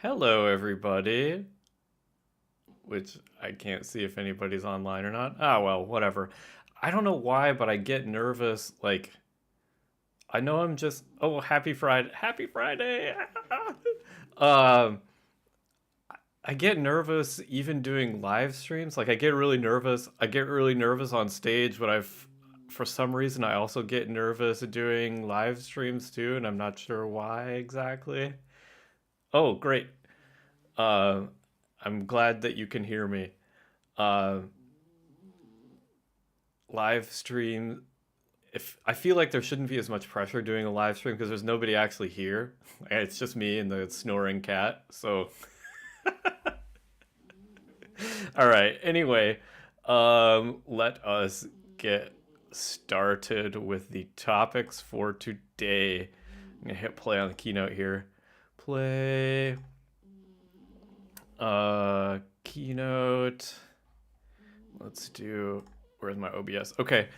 Hello, everybody. Which I can't see if anybody's online or not. Ah, well, whatever. I don't know why, but I get nervous. Like, I know I'm just. Oh, happy Friday. Happy Friday. um, I get nervous even doing live streams. Like, I get really nervous. I get really nervous on stage, but for some reason, I also get nervous doing live streams too, and I'm not sure why exactly. Oh, great. Uh, I'm glad that you can hear me. Uh, Live stream. If I feel like there shouldn't be as much pressure doing a live stream because there's nobody actually here. It's just me and the snoring cat. So, all right. Anyway, let us get started with the topics for today. I'm gonna hit play on the keynote here. Play. Keynote. Let's do. Where's my OBS? Okay.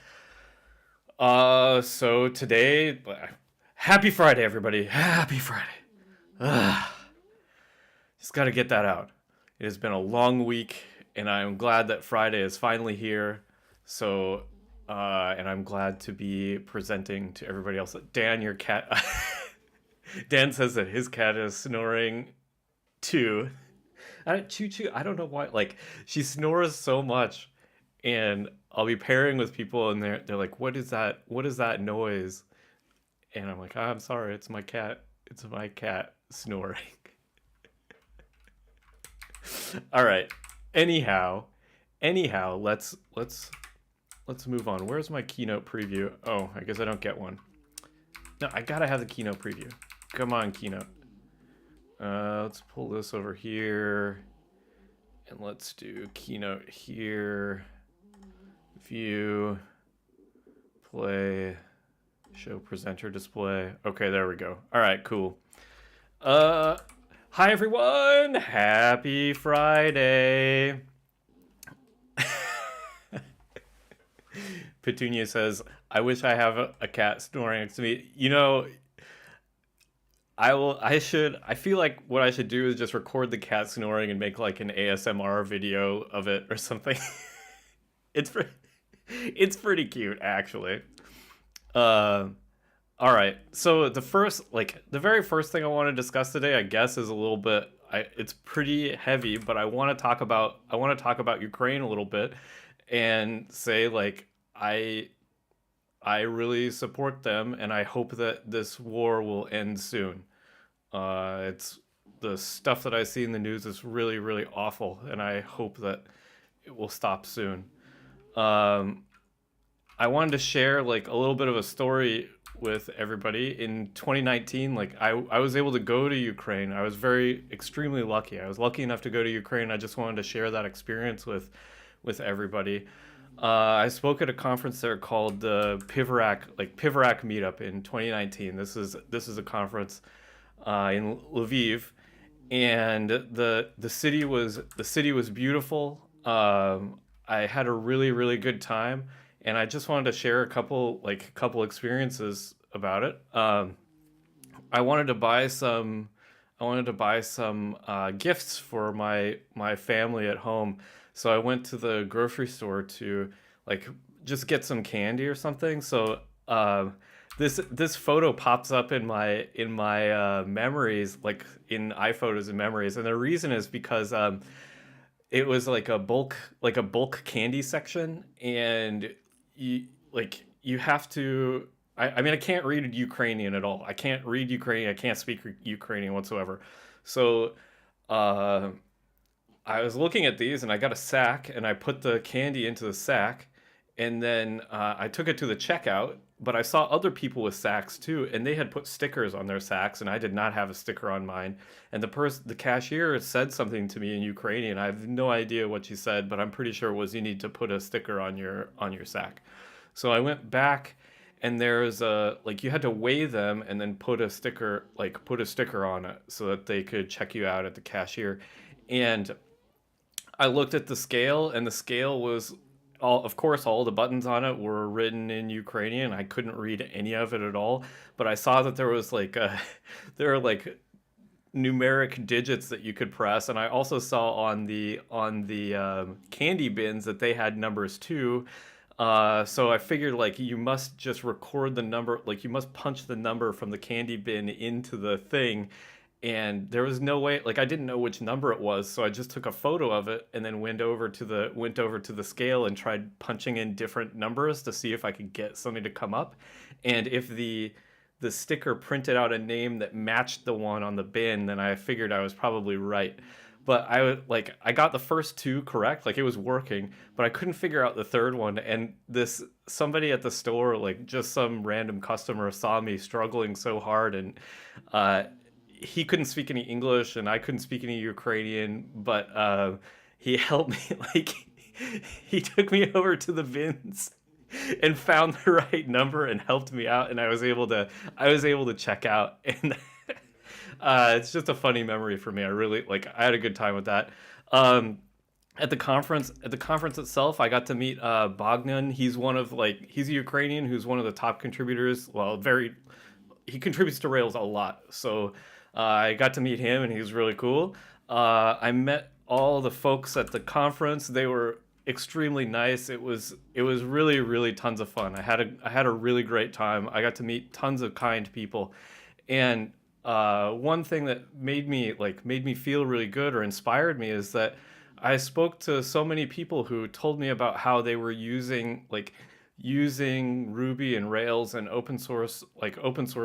So today, happy Friday, everybody. Happy Friday. Ugh. Just got to get that out. It has been a long week, and I'm glad that Friday is finally here. So, and I'm glad to be presenting to everybody else. Dan, your cat. Dan says that his cat is snoring too. Choo Choo. I don't know why. Like she snores so much, and I'll be pairing with people, and they're like, "What is that? What is that noise?" And I'm like, oh, "I'm sorry, it's my cat. It's my cat snoring." All right. Anyhow, let's move on. Where's my keynote preview? Oh, I guess I don't get one. No, I gotta have the keynote preview. Come on, keynote. Let's pull this over here, and let's do keynote here. View, play, show presenter display. Okay, there we go. All right, cool. Hi everyone. Happy Friday. Petunia says, "I wish I have a cat snoring next to me." You know, I feel like what I should do is just record the cat snoring and make like an ASMR video of it or something. it's pretty, it's pretty cute actually. Uh all right. So the very first thing I want to discuss today, I guess, is a little bit. It's pretty heavy, but I want to talk about Ukraine a little bit, and say like I really support them, and I hope that this war will end soon. It's the stuff that I see in the news is really, really awful, and I hope that it will stop soon. Um, I wanted to share like a little bit of a story with everybody. In 2019, like I was able to go to Ukraine. I was very extremely lucky. I was lucky enough to go to Ukraine. I just wanted to share that experience with everybody. I spoke at a conference there called the Pivarak Meetup in 2019. This is a conference in Lviv, and the city was beautiful. I had a really really good time, and I just wanted to share a couple experiences about it. I wanted to buy some gifts for my family at home. So I went to the grocery store to like just get some candy or something. So this photo pops up in my memories, like in iPhotos and memories, and the reason is because it was like a bulk candy section, and you have to. I mean, I can't read Ukrainian at all. I can't read Ukrainian. I can't speak Ukrainian whatsoever. So uh, I was looking at these, and I got a sack, and I put the candy into the sack, and then I took it to the checkout. But I saw other people with sacks too, and they had put stickers on their sacks, and I did not have a sticker on mine. And the cashier said something to me in Ukrainian. I have no idea what she said, but I'm pretty sure it was you need to put a sticker on your sack. So I went back, and there's a like you had to weigh them and then put a sticker on it so that they could check you out at the cashier. And I looked at the scale, and the scale was of course, all the buttons on it were written in Ukrainian. I couldn't read any of it at all, but I saw that there was like there were like numeric digits that you could press, and I also saw on the candy bins that they had numbers too. So I figured like you must just record the number, like you must punch the number from the candy bin into the thing, and there was no way, like I didn't know which number it was, so I just took a photo of it and then went over to the scale and tried punching in different numbers to see if I could get something to come up. And if the sticker printed out a name that matched the one on the bin, then I figured I was probably right. But I got the first two correct, like it was working, but I couldn't figure out the third one. And this somebody at the store, like just some random customer, saw me struggling so hard, and uh, he couldn't speak any English and I couldn't speak any Ukrainian, but he helped me. Like he took me over to the bins and found the right number and helped me out, and I was able to check out. And it's just a funny memory for me. I really like I had a good time with that. Um, at the conference itself, I got to meet Bogdan. He's a Ukrainian who's one of the top contributors. Well, very he contributes to Rails a lot. So I got to meet him, and he was really cool. I met all the folks at the conference. They were extremely nice. It was really really tons of fun. I had a really great time. I got to meet tons of kind people, and one thing that made me feel really good or inspired me is that I spoke to so many people who told me about how they were using Ruby and Rails and open source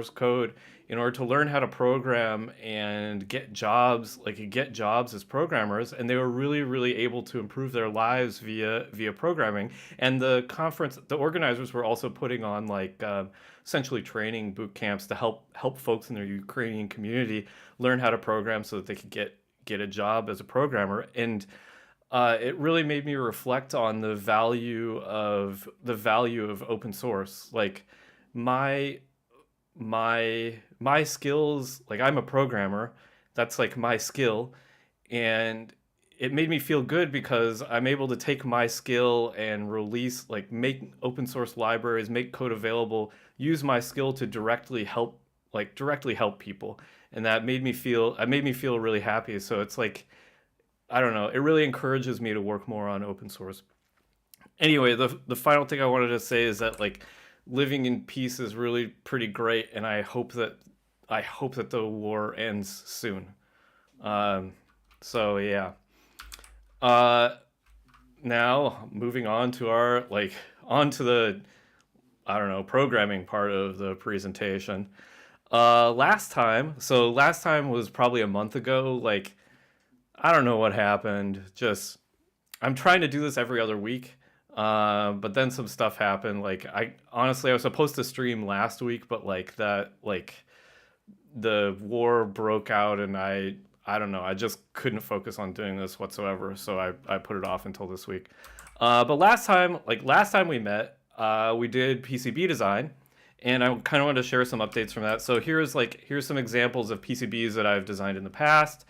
code in order to learn how to program and get jobs as programmers, and they were really really able to improve their lives via programming. And the organizers were also putting on essentially training boot camps to help folks in their Ukrainian community learn how to program so that they could get a job as a programmer. And it really made me reflect on the value of open source. Like my my skills, like I'm a programmer, that's like my skill, and it made me feel good because I'm able to take my skill and make open source libraries, make code available, use my skill to directly help people, and that made me feel really happy. So it's like, I don't know, it really encourages me to work more on open source. Anyway, the final thing I wanted to say is that like living in peace is really pretty great, and I hope that the war ends soon. So yeah. Uh, Now moving on to the, I don't know, programming part of the presentation. Last time was probably a month ago. Like I don't know what happened. Just I'm trying to do this every other week. But then some stuff happened. Like I was supposed to stream last week, but the war broke out, and I don't know, I just couldn't focus on doing this whatsoever, so I put it off until this week. But last time we met, we did PCB design, and I kind of wanted to share some updates from that. So here's some examples of PCBs that I've designed in the past.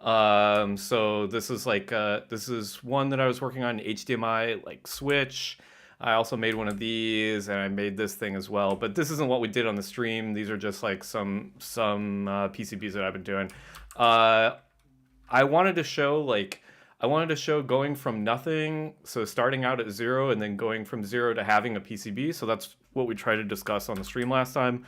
So this is one that I was working on, HDMI switch. I also made one of these, and I made this thing as well. But this isn't what we did on the stream. These are just some PCBs that I've been doing. Uh, I wanted to show going from nothing, so starting out at zero and then going from zero to having a PCB. So that's what we tried to discuss on the stream last time,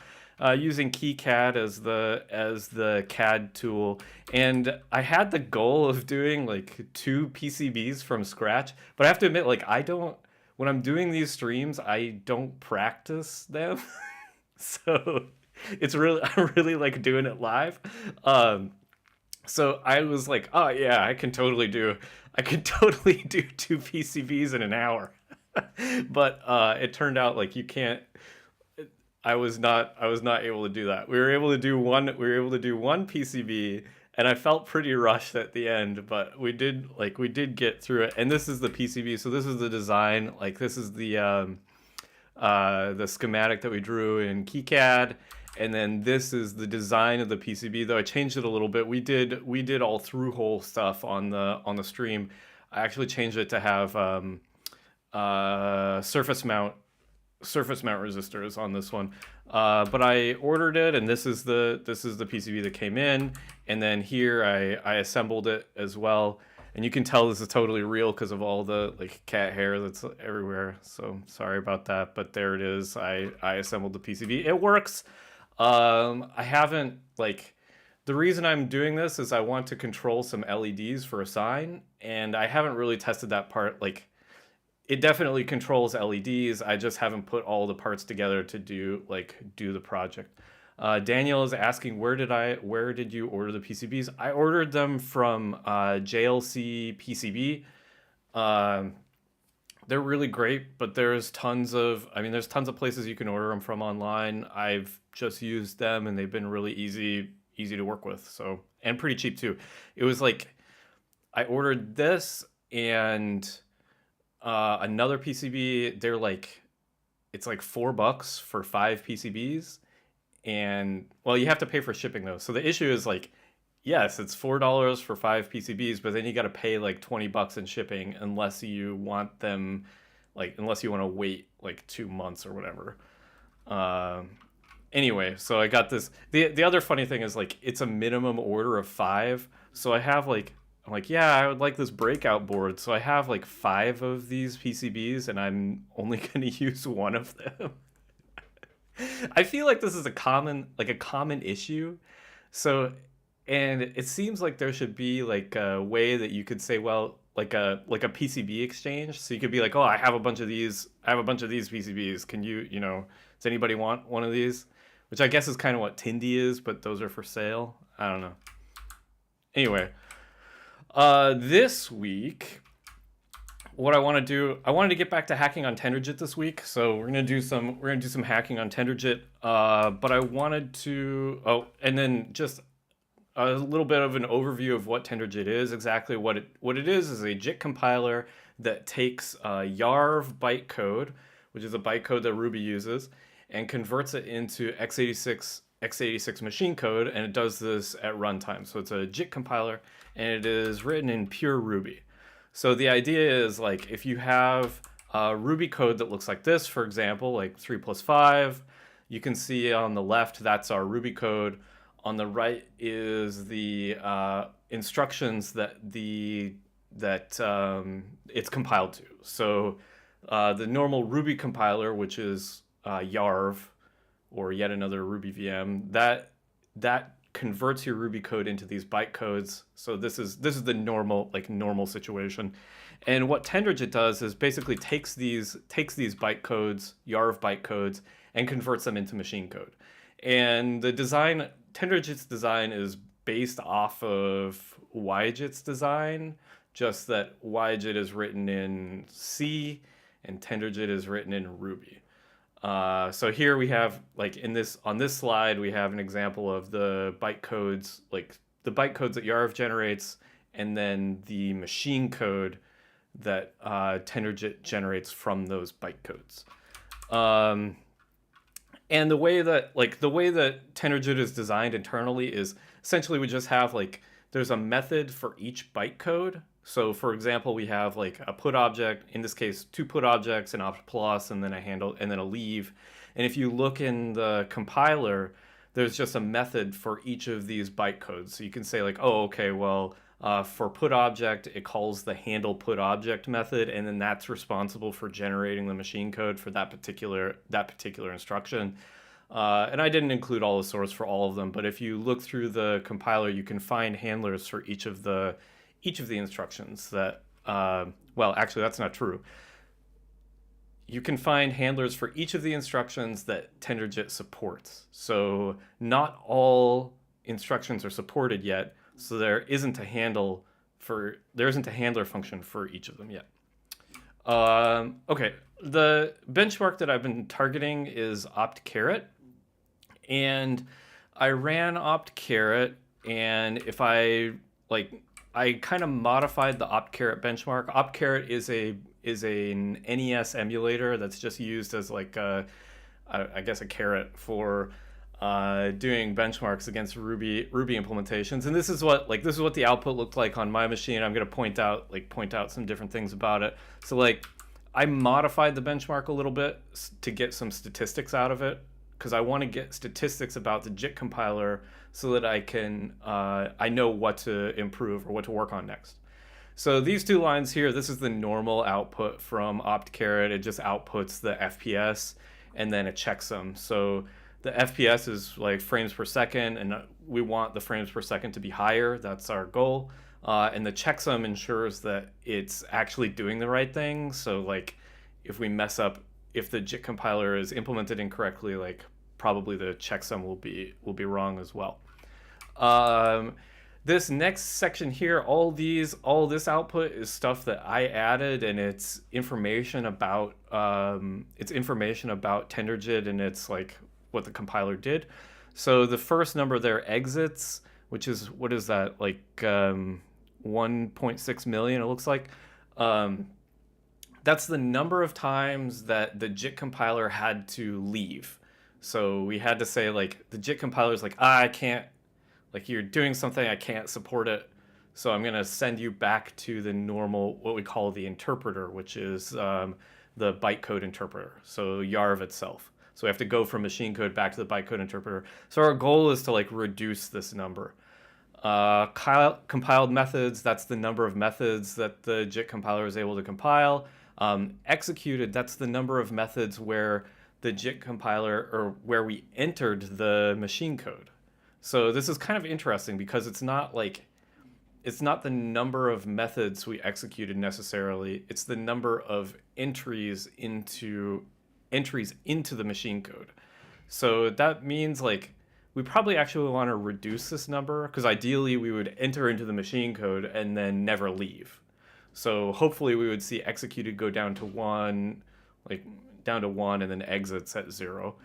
using KiCad as the CAD tool. And I had the goal of doing two PCBs from scratch, but I have to admit, when I'm doing these streams, I don't practice them. So I really like doing it live. So I was like, oh yeah, I can totally do two PCBs in an hour. But it turned out like you can't. I was not able to do that. We were able to do one PCB, and I felt pretty rushed at the end, but we did get through it. And this is the PCB. So this is the design. Like this is the schematic that we drew in KiCad. And then this is the design of the PCB, though I changed it a little bit. We did all through hole stuff on the stream. I actually changed it to have surface mount surface mount resistors on this one. But I ordered it, and this is the PCB that came in, and then here I assembled it as well. And you can tell this is totally real because of all the like cat hair that's everywhere. So sorry about that, but there it is. I assembled the PCB. It works. I haven't like the reason I'm doing this is I want to control some LEDs for a sign, and I haven't really tested that part. Like it definitely controls LEDs. I just haven't put all the parts together to do the project. Daniel is asking, where did you order the PCBs? I ordered them from JLC PCB. They're really great, but there's tons of places you can order them from online. I've just used them, and they've been really easy to work with. So, and pretty cheap too. It was like I ordered this and another PCB. It's like $4 for 5 PCBs. And well, you have to pay for shipping though. So the issue is like, yes, it's $4 for 5 PCBs, but then you got to pay like $20 in shipping unless you want to wait like 2 months or whatever. Anyway, so I got this. The other funny thing is like it's a minimum order of 5. So I'm like, yeah, I would like this breakout board. So I have like 5 of these PCBs, and I'm only going to use one of them. I feel like this is a common issue. So, and it seems like there should be like a way that you could say, well, like a PCB exchange. So you could be like, oh, I have a bunch of these PCBs. Can you, does anybody want one of these? Which I guess is kind of what Tindy is, but those are for sale. I don't know. Anyway, this week, what I want to do, I wanted to get back to hacking on TenderJIT this week, so we're gonna do some hacking on TenderJIT. But I wanted to, and then just a little bit of an overview of what TenderJIT is. Exactly what it is a JIT compiler that takes YARV bytecode, which is a bytecode that Ruby uses, and converts it into x86 machine code, and it does this at runtime. So it's a JIT compiler, and it is written in pure Ruby. So the idea is like if you have Ruby code that looks like this, for example, like 3 + 5, you can see on the left, that's our Ruby code. On the right is the instructions that it's compiled to. So the normal Ruby compiler, which is YARV, or yet another Ruby VM, that converts your Ruby code into these bytecodes. So this is the normal situation. And what TenderJIT does is basically takes these bytecodes, YARV bytecodes, and converts them into machine code. And the design, TenderJIT's design is based off of YJIT's design, just that YJIT is written in C and TenderJIT is written in Ruby. So here we have, like on this slide, we have an example of the bytecodes, like the bytecodes that YARV generates, and then the machine code that TenderJIT generates from those bytecodes. And the way that TenderJIT is designed internally is essentially we just have there's a method for each bytecode. So for example, we have like a put object, in this case, 2 put objects, an opt plus, and then a handle, and then a leave. And if you look in the compiler, there's just a method for each of these bytecodes. So you can say like, oh, okay, well, for put object, it calls the handle put object method, and then that's responsible for generating the machine code for that particular instruction. And I didn't include all the source for all of them, but if you look through the compiler, you can find handlers for each of the instructions that, well, actually, that's not true. You can find handlers for each of the instructions that TenderJIT supports. So not all instructions are supported yet, so there isn't a handler function for each of them yet. Okay, the benchmark that I've been targeting is optcarrot, and I ran optcarrot, and if I kind of modified the optcarrot benchmark. Optcarrot is an NES emulator that's just used as I guess a carrot for doing benchmarks against Ruby implementations. And this is what the output looked like on my machine. I'm going to point out some different things about it. So I modified the benchmark a little bit to get some statistics out of it, because I want to get statistics about the JIT compiler so that I know what to improve or what to work on next. So these two lines here, this is the normal output from optcarrot. It just outputs the FPS and then a checksum. So the FPS is like frames per second, and we want the frames per second to be higher. That's our goal. And the checksum ensures that it's actually doing the right thing. So like if we mess up, if the JIT compiler is implemented incorrectly, like probably the checksum will be wrong as well. This next section here, all this output is stuff that I added, and it's information about TenderJIT, and it's like what the compiler did. So the first number there, exits, which is, what is that, like 1.6 million, it looks like. That's the number of times that the JIT compiler had to leave. So we had to say, like, the JIT compiler is like, I can't, like, you're doing something, I can't support it, so I'm going to send you back to the normal, what we call the interpreter, which is the bytecode interpreter, so YARV itself. So we have to go from machine code back to the bytecode interpreter. So our goal is to like reduce this number. Compiled methods, that's the number of methods that the JIT compiler is able to compile. Executed, that's the number of methods where the JIT compiler, or where we entered the machine code. So this is kind of interesting because it's not the number of methods we executed necessarily, it's the number of entries into the machine code. So that means like we probably actually want to reduce this number, because ideally we would enter into the machine code and then never leave. So hopefully we would see executed go down to 1, and then exits at 0.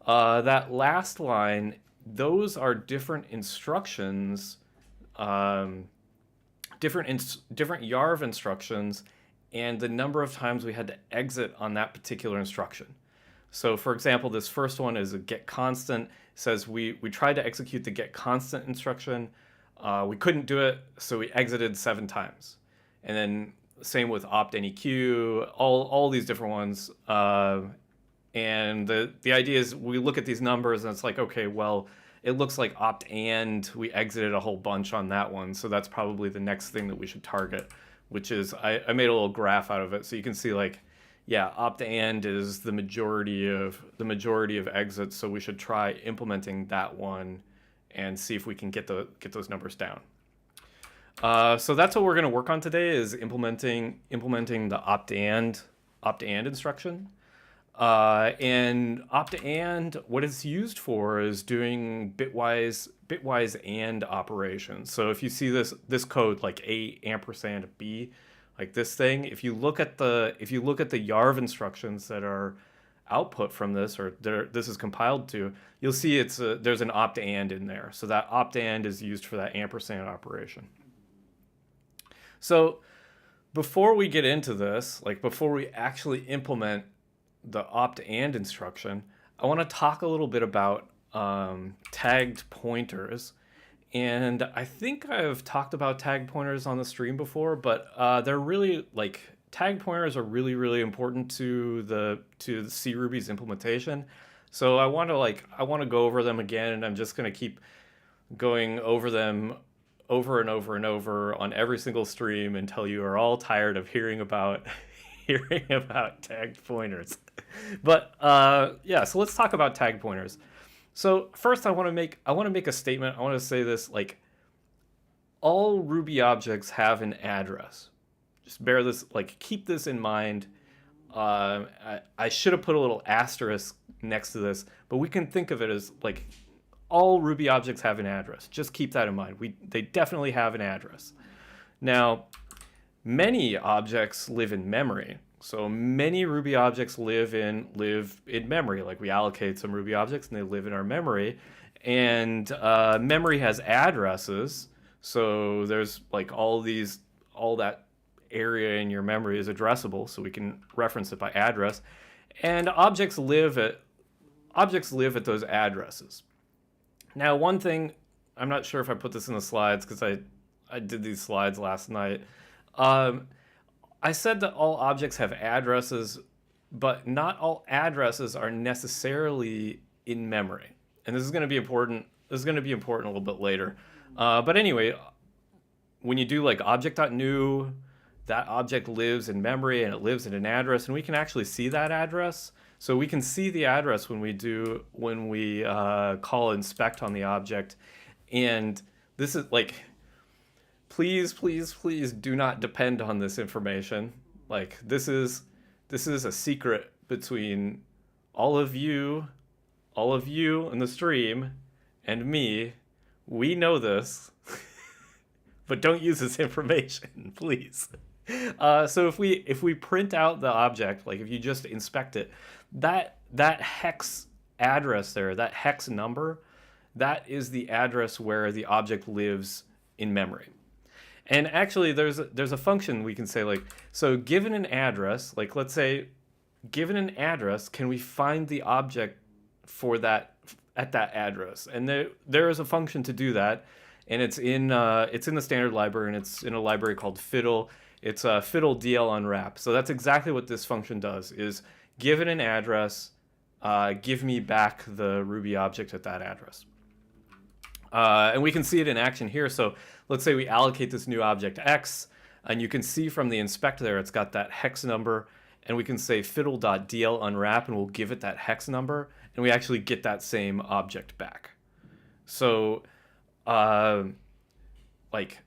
That last line, those are different instructions, different YARV instructions, and the number of times we had to exit on that particular instruction. So for example, this first one is a get constant. It says we tried to execute the get constant instruction. We couldn't do it, so we exited 7 times. And then same with opt neq, all these different ones. And the idea is we look at these numbers and it's like, okay, well, it looks like opt and we exited a whole bunch on that one. So that's probably the next thing that we should target, which is, I made a little graph out of it. So you can see like, yeah, opt and is the majority of exits. So we should try implementing that one and see if we can get those numbers down. So that's what we're going to work on today, is implementing the opt and instruction. And opt and, what it's used for is doing bitwise and operations. So if you see this code, like A ampersand B, like this thing, if you look at the YARV instructions that are output from this, or this is compiled to, you'll see there's an opt and in there. So that opt and is used for that ampersand operation. So before we get into this, like before we actually implement the opt and instruction, I want to talk a little bit about tagged pointers. And I think I've talked about tagged pointers on the stream before, but they're really, like, tagged pointers are really, really important to the C Ruby's implementation. So I want to go over them again, and I'm just going to keep going over them over and over and over on every single stream until you are all tired of hearing about tagged pointers. But yeah, so let's talk about tagged pointers. So first I want to make a statement. I want to say this, like, all Ruby objects have an address. Just bear this, like, keep this in mind. I should have put a little asterisk next to this, but we can think of it as like all Ruby objects have an address. Just keep that in mind. They definitely have an address. Now, many objects live in memory. So many Ruby objects live in memory. Like, we allocate some Ruby objects and they live in our memory. And memory has addresses. So there's like all that area in your memory is addressable. So we can reference it by address. And objects live at those addresses. Now, one thing, I'm not sure if I put this in the slides because I did these slides last night. I said that all objects have addresses, but not all addresses are necessarily in memory. And this is going to be important. This is going to be important a little bit later. But anyway, when you do like object.new, that object lives in memory and it lives in an address, and we can actually see that address. So we can see the address when we call inspect on the object. And this is like, please, please, please do not depend on this information. Like this is a secret between all of you in the stream and me. We know this, but don't use this information, please. So if we print out the object, like if you just inspect it, that hex address there, that hex number, that is the address where the object lives in memory. And actually, there's a function we can say, like, so given an address, like let's say, given an address, can we find the object for that at that address? And there is a function to do that, and it's in the standard library, and it's in a library called Fiddle. It's a Fiddle DL unwrap. So that's exactly what this function does: is given an address, give me back the Ruby object at that address. And we can see it in action here. So let's say we allocate this new object X, and you can see from the inspect there, it's got that hex number, and we can say fiddle.dl unwrap, and we'll give it that hex number, and we actually get that same object back. So, like,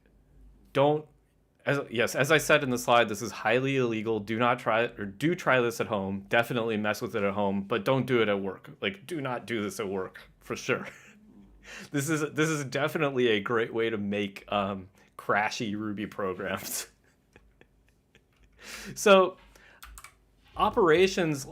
as I said in the slide, this is highly illegal. Do not try it, or do try this at home. Definitely mess with it at home, but don't do it at work. Like, do not do this at work, for sure. This is definitely a great way to make crashy Ruby programs. So operations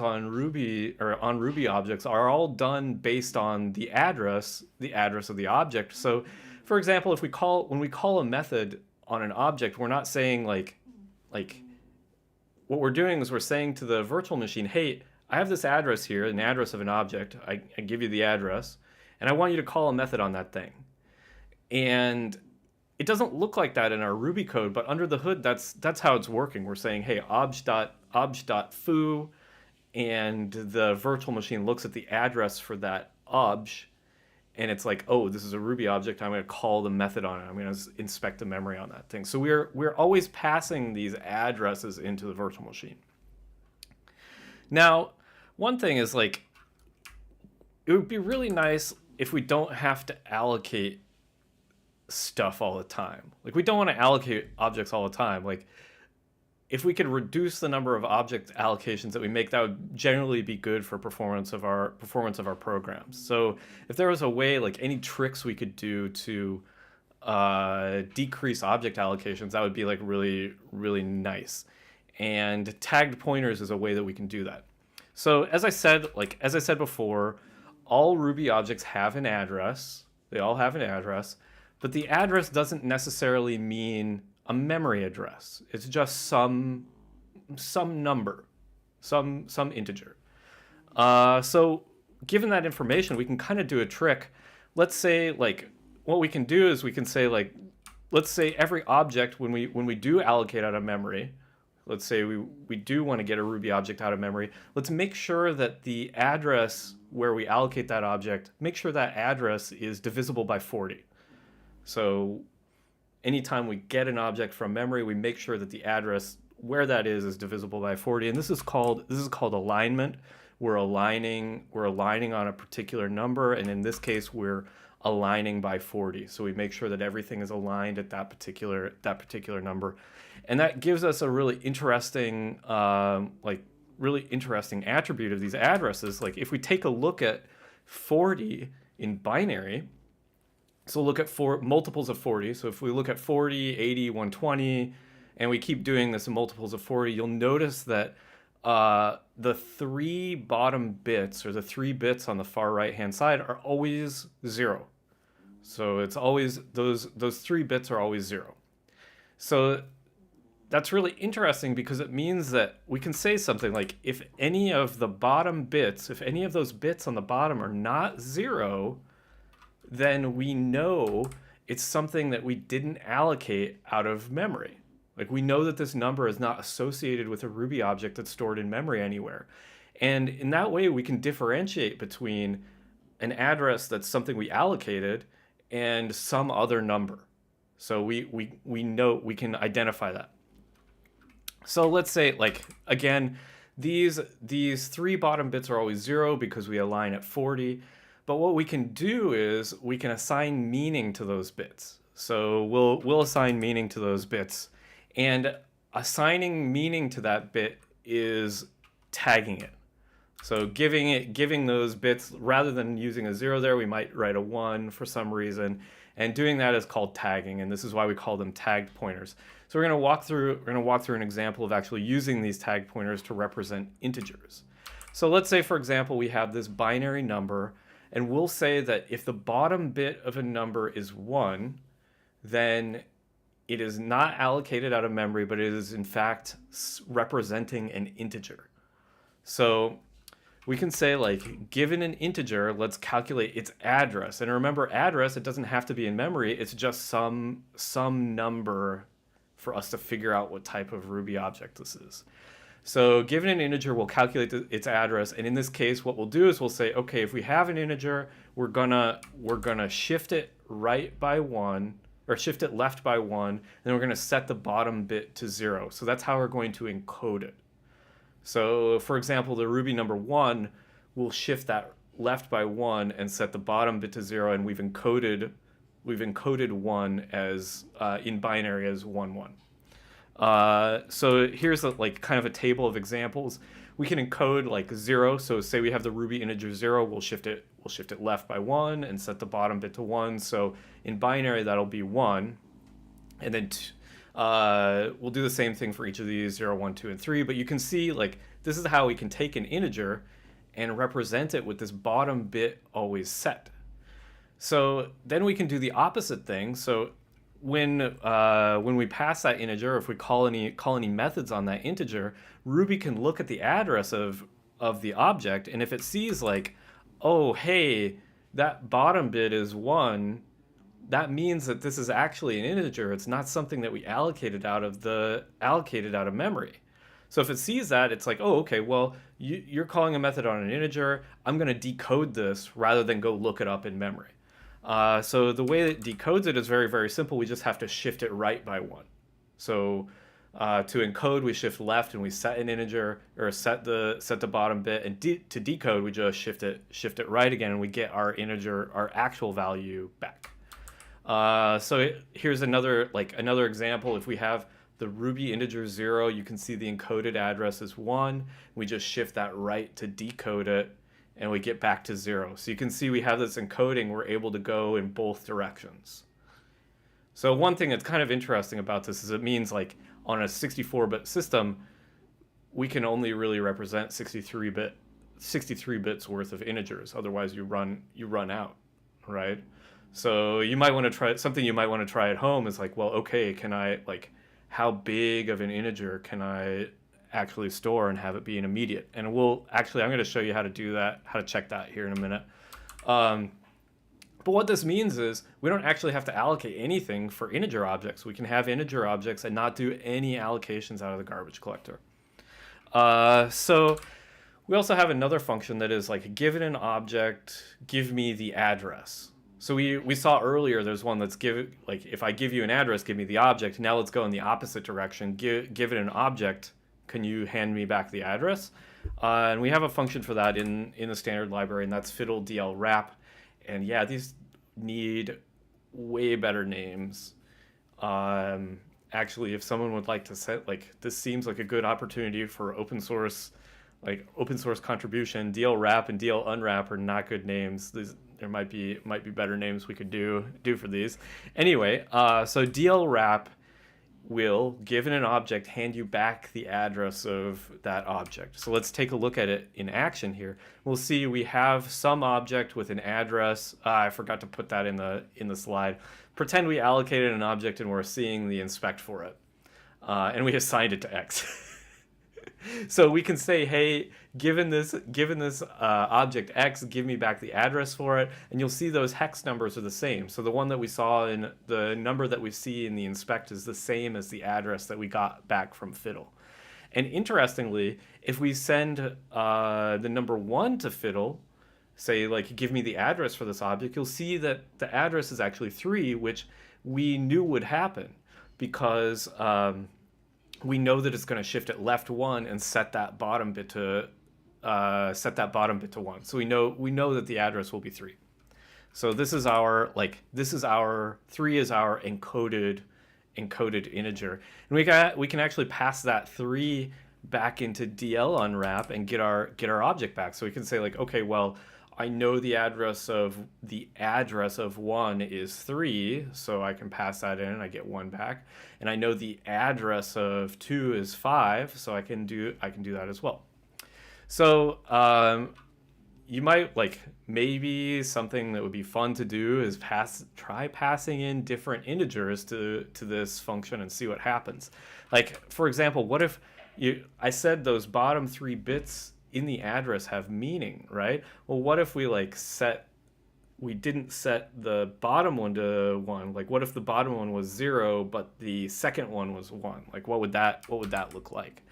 on Ruby or on Ruby objects are all done based on the address of the object. So for example, when we call a method on an object, we're not saying like what we're doing is we're saying to the virtual machine, hey, I have this address here, an address of an object. I give you the address, and I want you to call a method on that thing. And it doesn't look like that in our Ruby code, but under the hood, that's how it's working. We're saying, hey, obj.foo, and the virtual machine looks at the address for that obj, and it's like, oh, this is a Ruby object. I'm going to call the method on it. I'm going to inspect the memory on that thing. So we're always passing these addresses into the virtual machine. Now, one thing is, like, it would be really nice if we don't have to allocate stuff all the time. Like, we don't want to allocate objects all the time. Like, if we could reduce the number of object allocations that we make, that would generally be good for performance of our programs. So if there was a way, like any tricks we could do to decrease object allocations, that would be like really, really nice. And tagged pointers is a way that we can do that. So as I said before, all Ruby objects have an address. They all have an address, but the address doesn't necessarily mean a memory address. It's just some number, some integer. So given that information, we can kind of do a trick. Let's say, like, what we can do is we can say, like, let's say every object, when we do allocate out of memory, let's say we do want to get a Ruby object out of memory, let's make sure that the address where we allocate that object, make sure that address is divisible by 40. So anytime we get an object from memory, we make sure that the address where that is divisible by 40. And this is called alignment. We're aligning on a particular number, and in this case we're aligning by 40. So we make sure that everything is aligned at that particular number. And that gives us a really interesting attribute of these addresses. Like, if we take a look at 40 in binary, so look at multiples of 40. So if we look at 40, 80, 120, and we keep doing this in multiples of 40, you'll notice that the three bottom bits, or the 3 bits on the far right-hand side, are always 0. So it's always, those 3 bits are always 0. So that's really interesting, because it means that we can say something like, if any of the bottom bits, if any of those bits on the bottom are not 0, then we know it's something that we didn't allocate out of memory. Like we know that this number is not associated with a Ruby object that's stored in memory anywhere. And in that way, we can differentiate between an address that's something we allocated and some other number. So we know, we can identify that. So let's say, like, again, these three bottom bits are always 0 because we align at 40. But what we can do is we can assign meaning to those bits. So we'll assign meaning to those bits. And assigning meaning to that bit is tagging it. So giving those bits, rather than using a 0 there, we might write a 1 for some reason. And doing that is called tagging, and this is why we call them tagged pointers. So we're going to walk through an example of actually using these tag pointers to represent integers. So let's say, for example, we have this binary number, and we'll say that if the bottom bit of a number is 1, then it is not allocated out of memory, but it is in fact representing an integer. So we can say, like, given an integer, let's calculate its address. And remember, address, it doesn't have to be in memory. It's just some number for us to figure out what type of Ruby object this is. So given an integer, we'll calculate its address. And in this case, what we'll do is we'll say, okay, if we have an integer, we're gonna shift it right by 1, or shift it left by 1, and then we're gonna set the bottom bit to 0. So that's how we're going to encode it. So for example, the Ruby number 1 will shift that left by 1 and set the bottom bit to 0, and we've encoded 1 as in binary as 1 1. So here's like kind of a table of examples. We can encode like 0. So say we have the Ruby integer 0, we'll shift it left by 1 and set the bottom bit to 1. So in binary that'll be 1, and then we'll do the same thing for each of these, 0, 1, 2, and 3. But you can see, like, this is how we can take an integer and represent it with this bottom bit always set. So then we can do the opposite thing. So when we pass that integer, if we call any methods on that integer, Ruby can look at the address of the object, and if it sees, like, oh, hey, that bottom bit is 1, that means that this is actually an integer. It's not something that we allocated out of memory. So if it sees that, it's like, oh, okay, well, you're calling a method on an integer. I'm going to decode this rather than go look it up in memory. So the way that it decodes it is very, very simple. We just have to shift it right by 1. So to encode, we shift left and we set an integer, or set the bottom bit, and to decode, we just shift it right again, and we get our integer, our actual value back. So here's another example. If we have the Ruby integer 0, you can see the encoded address is 1. We just shift that right to decode it, and we get back to 0. So you can see we have this encoding. We're able to go in both directions. So one thing that's kind of interesting about this is it means, like, on a 64-bit system, we can only really represent 63 bits worth of integers. Otherwise, you run out, right? So you might want to try something. You might want to try at home is like, well, okay, can I, like, how big of an integer can I actually store and have it be an immediate? And I'm going to show you how to do that, how to check that here in a minute. But what this means is we don't actually have to allocate anything for integer objects. We can have integer objects and not do any allocations out of the garbage collector. So we also have another function that is like, given an object, give me the address. So we saw earlier there's one that's like, if I give you an address, give me the object. Now let's go in the opposite direction. Give it an object, can you hand me back the address? And we have a function for that in the standard library, and that's Fiddle DL wrap. And yeah, these need way better names. Actually, if someone would like to set, like, this seems like a good opportunity for open source contribution. DL wrap and DL unwrap are not good names. There might be better names we could do for these. Anyway, so DL wrap will, given an object, hand you back the address of that object. So let's take a look at it in action here. We'll see we have some object with an address. I forgot to put that in the slide. Pretend we allocated an object and we're seeing the inspect for it. And we assigned it to X. So we can say, hey, given this object X, give me back the address for it, and you'll see those hex numbers are the same. So the one that we saw in the number that we see in the inspect is the same as the address that we got back from Fiddle. And interestingly, if we send the number 1 to Fiddle, say like give me the address for this object, you'll see that the address is actually 3, which we knew would happen because we know that it's going to shift it left 1 and set that bottom bit to 1. So we know that the address will be 3. So this is our 3 is our encoded integer, and we can actually pass that 3 back into DL unwrap and get our object back. So we can say like, okay, well, I know the address of 1 is 3, so I can pass that in and I get 1 back. And I know the address of 2 is 5, so I can do that as well. So you might maybe something that would be fun to do is try passing in different integers to this function and see what happens. Like, for example, what if I said those bottom 3 bits in the address have meaning, right? Well, what if we didn't set the bottom one to 1? Like, what if the bottom one was 0 but the second one was 1? Like, what would that look like?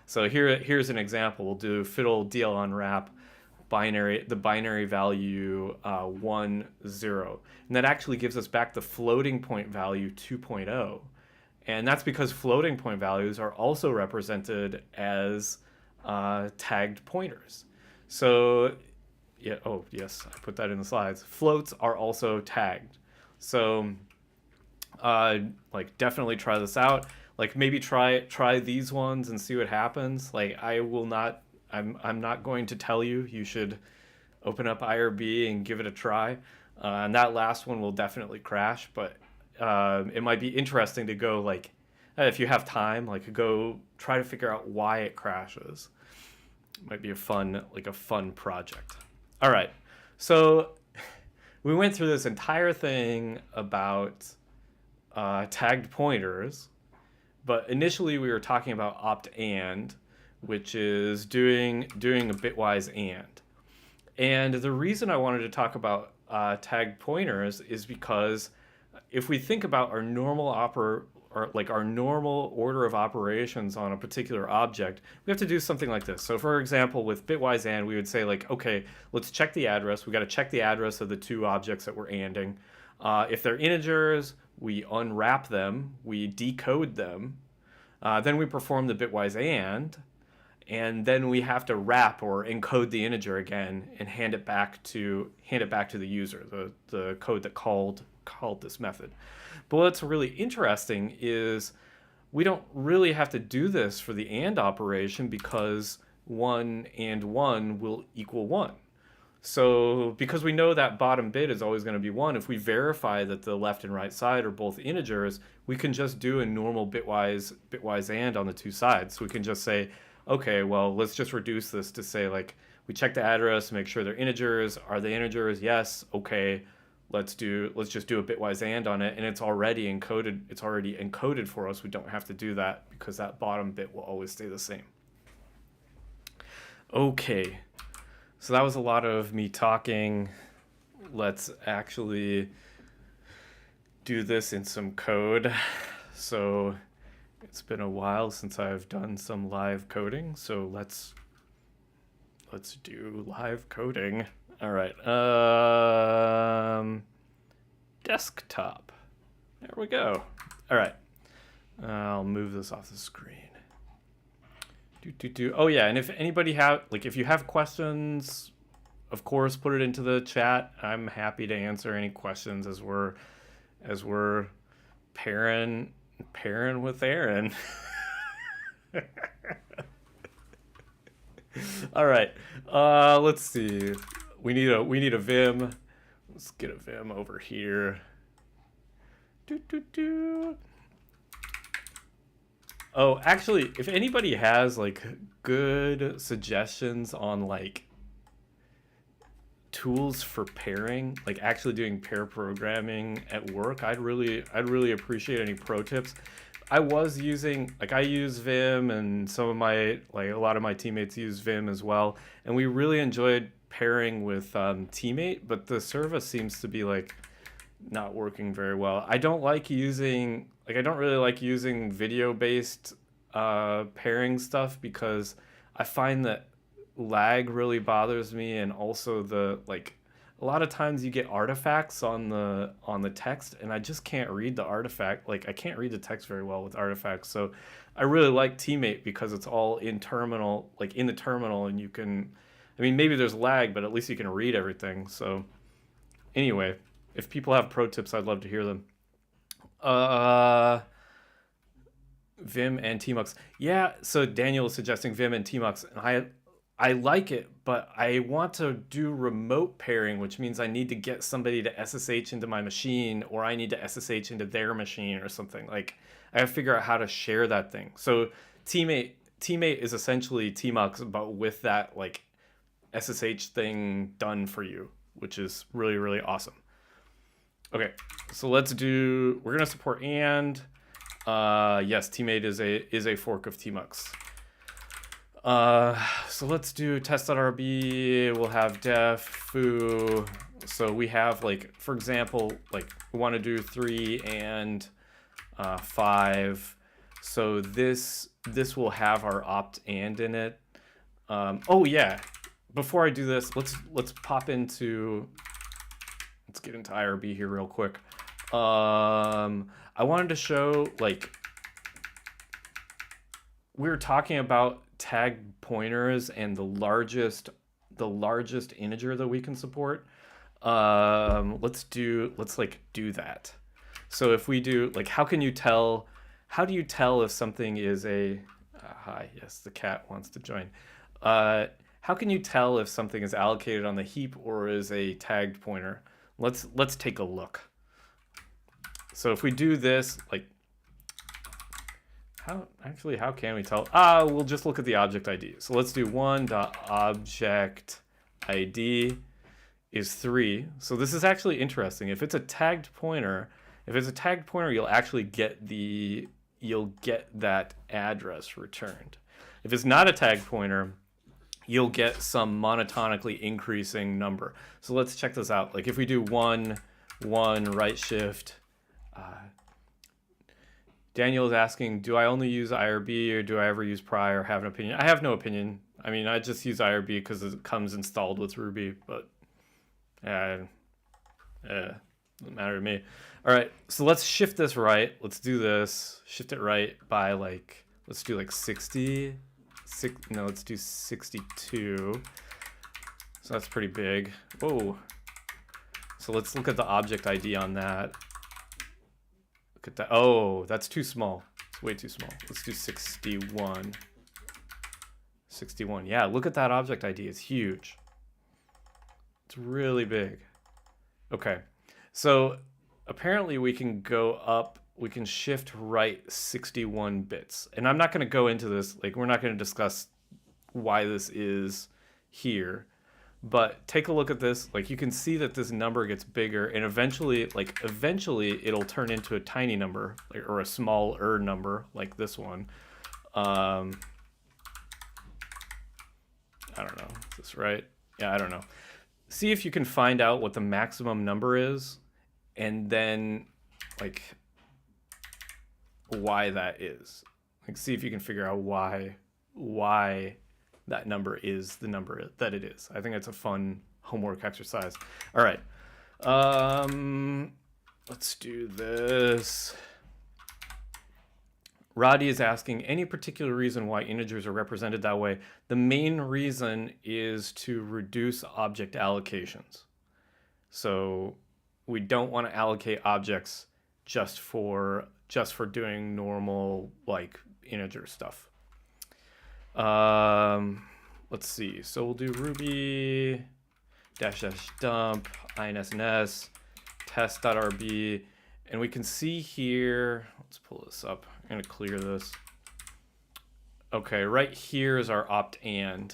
So here's an example. We'll do Fiddle DL unwrap the binary value 1 0, and that actually gives us back the floating point value 2.0, and that's because floating point values are also represented as tagged pointers. So yeah, oh yes, I put that in the slides. Floats are also tagged. So definitely try this out. Like, maybe try these ones and see what happens. Like, I'm not going to tell you. You should open up IRB and give it a try. And that last one will definitely crash, but it might be interesting to go if you have time, go try to figure out why it crashes. It might be a fun project. All right, so we went through this entire thing about tagged pointers, but initially we were talking about opt-and, which is doing a bitwise and. And the reason I wanted to talk about tagged pointers is because if we think about our normal our normal order of operations on a particular object, we have to do something like this. So for example, with bitwise and, we would say okay, let's check the address. We got to check the address of the 2 objects that we're anding. If they're integers, we unwrap them, we decode them, then we perform the bitwise and then we have to wrap or encode the integer again and hand it back to the user, the code that called this method. But what's really interesting is we don't really have to do this for the AND operation because 1 and 1 will equal 1. So because we know that bottom bit is always going to be 1, if we verify that the left and right side are both integers, we can just do a normal bitwise AND on the 2 sides. So we can just say, okay, well, let's just reduce this to say we check the address, make sure they're integers. Are they integers? Yes. Okay. Let's just do a bitwise AND on it, and it's already encoded for us. We don't have to do that because that bottom bit will always stay the same. Okay, so that was a lot of me talking. Let's actually do this in some code. So it's been a while since I've done some live coding, so let's do live coding. All right, desktop. There we go. All right, I'll move this off the screen. Oh yeah, and if anybody if you have questions, of course, put it into the chat. I'm happy to answer any questions as we're pairing with Aaron. All right, let's see. We need a Vim. Let's get a Vim over here. Oh, actually, if anybody has good suggestions on tools for pairing, actually doing pair programming at work, I'd really appreciate any pro tips. I was using, like, I use Vim, and some of my, like, a lot of my teammates use Vim as well, and we really enjoyed pairing with Teammate, but the service seems to be like not working very well. I don't like using, like, I don't really like using video based pairing stuff because I find that lag really bothers me, and also the, like, a lot of times you get artifacts on the text, and I just can't read the artifact. Like, I can't read the text very well with artifacts. So I really like Teammate because it's all in terminal, like in the terminal, and you can, I mean, maybe there's lag, but at least you can read everything. So anyway, if people have pro tips, I'd love to hear them. Vim and Tmux. Yeah, so Daniel is suggesting Vim and Tmux, and I like it, but I want to do remote pairing, which means I need to get somebody to SSH into my machine, or I need to SSH into their machine or something. Like, I have to figure out how to share that thing. So Teammate is essentially Tmux, but with that, like, SSH thing done for you, which is really, really awesome. Okay, so we're gonna support and yes, Teammate is a fork of Tmux. So let's do test.rb. We'll have def foo. So we have, like, for example, like, we want to do 3 and 5. So this will have our opt and in it. Oh yeah, before I do this, let's get into IRB here real quick. I wanted to show, like, we were talking about tag pointers and the largest integer that we can support. Let's do that. So if we do, like, how do you tell if something is a hi, yes, the cat wants to join. How can you tell if something is allocated on the heap or is a tagged pointer? Let's take a look. So if we do this, like, how can we tell? We'll just look at the object ID. So let's do one.object ID is 3. So this is actually interesting. If it's a tagged pointer, you'll actually get that address returned. If it's not a tagged pointer, you'll get some monotonically increasing number. So let's check this out. Like, if we do 1 right shift, Daniel is asking, do I only use IRB or do I ever use pry or have an opinion? I have no opinion. I mean, I just use IRB because it comes installed with Ruby, but doesn't matter to me. All right, so let's shift this right. Let's do this. Shift it right by, like, let's do like 60. No, let's do 62. So that's pretty big. Whoa. So let's look at the object ID on that. Look at that. Oh, that's too small. It's way too small. Let's do 61. 61. Yeah, look at that object ID. It's huge. It's really big. Okay. So apparently we can go up, we can shift right 61 bits. And I'm not going to go into this, like, we're not going to discuss why this is here. But take a look at this. Like, you can see that this number gets bigger, and eventually it'll turn into a tiny number, like, or a smaller number, like this one. I don't know. Is this right? Yeah, I don't know. See if you can find out what the maximum number is, and then, like, why that is. Like, see if you can figure out why that number is the number that it is. I think it's a fun homework exercise. All right. Let's do this. Roddy is asking, any particular reason why integers are represented that way? The main reason is to reduce object allocations. So we don't want to allocate objects just for doing normal, like, integer stuff. Let's see. So we'll do Ruby --dump insns test.rb, and we can see here, let's pull this up. I'm going to clear this. Okay, right here is our opt and.